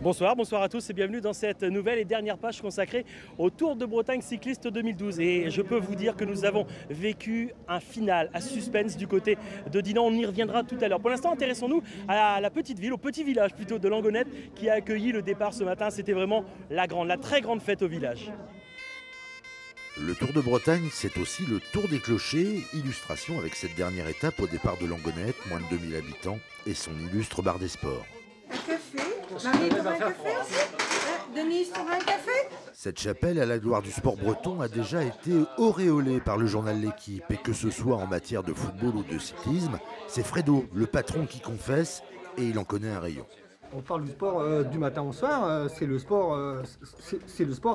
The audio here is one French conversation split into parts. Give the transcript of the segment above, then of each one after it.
Bonsoir, bonsoir à tous et bienvenue dans cette nouvelle et dernière page consacrée au Tour de Bretagne cycliste 2012. Et je peux vous dire que nous avons vécu un final à suspense du côté de Dinan. On y reviendra tout à l'heure. Pour l'instant, intéressons-nous à la petite ville, au petit village plutôt de Langonette qui a accueilli le départ ce matin. C'était vraiment la très grande fête au village. Le Tour de Bretagne, c'est aussi le Tour des Clochers, illustration avec cette dernière étape au départ de Langonette, moins de 2000 habitants, et son illustre bar des sports. Un café? Marie, tu veux un café aussi? Denise, tu veux un café? Cette chapelle à la gloire du sport breton a déjà été auréolée par le journal L'Équipe, et que ce soit en matière de football ou de cyclisme, c'est Fredo, le patron, qui confesse, et il en connaît un rayon. On parle du sport du matin au soir, c'est le sport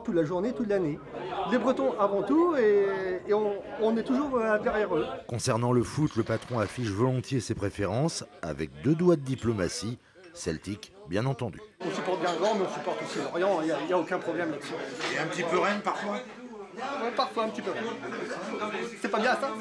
toute la journée, toute l'année. Les Bretons avant tout et on est toujours derrière eux. Concernant le foot, le patron affiche volontiers ses préférences, avec 2 doigts de diplomatie, Celtic bien entendu. On supporte Guingamp, mais on supporte aussi Lorient, il n'y a aucun problème là-dessus. Et un petit peu Rennes parfois? Ouais, parfois un petit peu. C'est pas bien ça?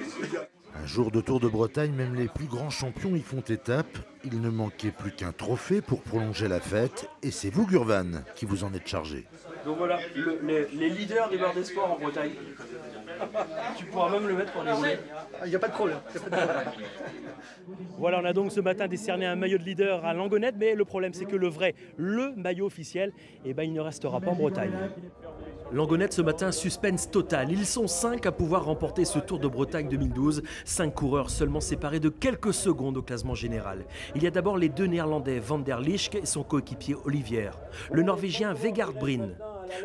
Un jour de Tour de Bretagne, même les plus grands champions y font étape. Il ne manquait plus qu'un trophée pour prolonger la fête. Et c'est vous, Gurvan, qui vous en êtes chargé. Donc voilà, les leaders des bars des sports en Bretagne. Tu pourras même le mettre pour les rouler. Il n'y a pas de problème. Voilà, on a donc ce matin décerné un maillot de leader à Langonette, mais le problème c'est que le maillot officiel, il ne restera pas en Bretagne. Langonette ce matin, suspense total. Ils sont 5 à pouvoir remporter ce Tour de Bretagne 2012. 5 coureurs seulement séparés de quelques secondes au classement général. Il y a d'abord les 2 Néerlandais Van der Lischk et son coéquipier Olivier. Le Norvégien Vegard Bryn.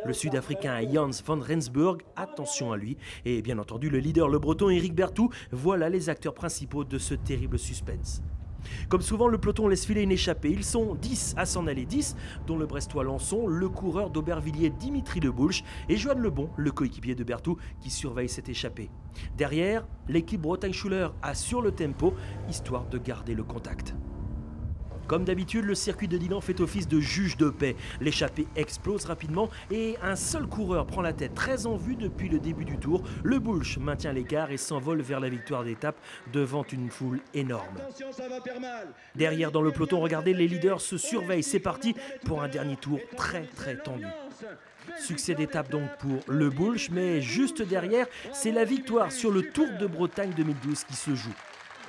Le Sud-Africain Jans van Rensburg, attention à lui. Et bien entendu le leader, le Breton Eric Berthoud. Voilà les acteurs principaux de ce terrible suspense. Comme souvent, le peloton laisse filer une échappée. Ils sont 10 à s'en aller, 10, dont le Brestois Lançon, le coureur d'Aubervilliers Dimitri Lebouche et Johan Lebon, le coéquipier de Berthoud, qui surveille cette échappée. Derrière, l'équipe Bretagne-Schuller assure le tempo, histoire de garder le contact. Comme d'habitude, le circuit de Dinan fait office de juge de paix. L'échappée explose rapidement et un seul coureur prend la tête, très en vue depuis le début du tour. Le Bulch maintient l'écart et s'envole vers la victoire d'étape devant une foule énorme. Derrière dans le peloton, regardez, les leaders se surveillent. C'est parti pour un dernier tour très tendu. Succès d'étape donc pour le Bulch, mais juste derrière, c'est la victoire sur le Tour de Bretagne 2012 qui se joue.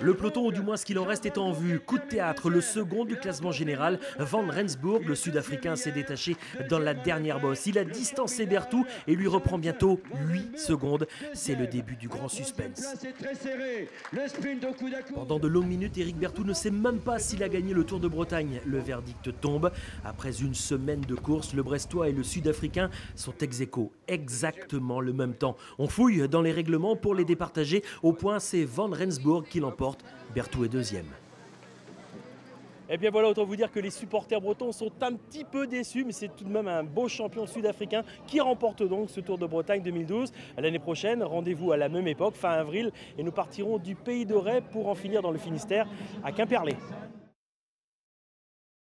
Le peloton, ou du moins ce qu'il en reste, est en vue. Coup de théâtre, le second du classement général. Van Rensburg, le Sud-Africain, s'est détaché dans la dernière bosse. Il a distancé Berthoud et lui reprend bientôt 8 secondes. C'est le début du grand suspense. Pendant de longues minutes, Eric Berthoud ne sait même pas s'il a gagné le Tour de Bretagne. Le verdict tombe. Après une semaine de course, le Brestois et le Sud-Africain sont ex-aequo. Exactement le même temps. On fouille dans les règlements pour les départager. Au point, c'est Van Rensburg qui l'emporte. Berthoud est deuxième. Et bien voilà, autant vous dire que les supporters bretons sont un petit peu déçus, mais c'est tout de même un beau champion sud-africain qui remporte donc ce Tour de Bretagne 2012. L'année prochaine, rendez-vous à la même époque, fin avril, et nous partirons du Pays de Ré pour en finir dans le Finistère à Quimperlé.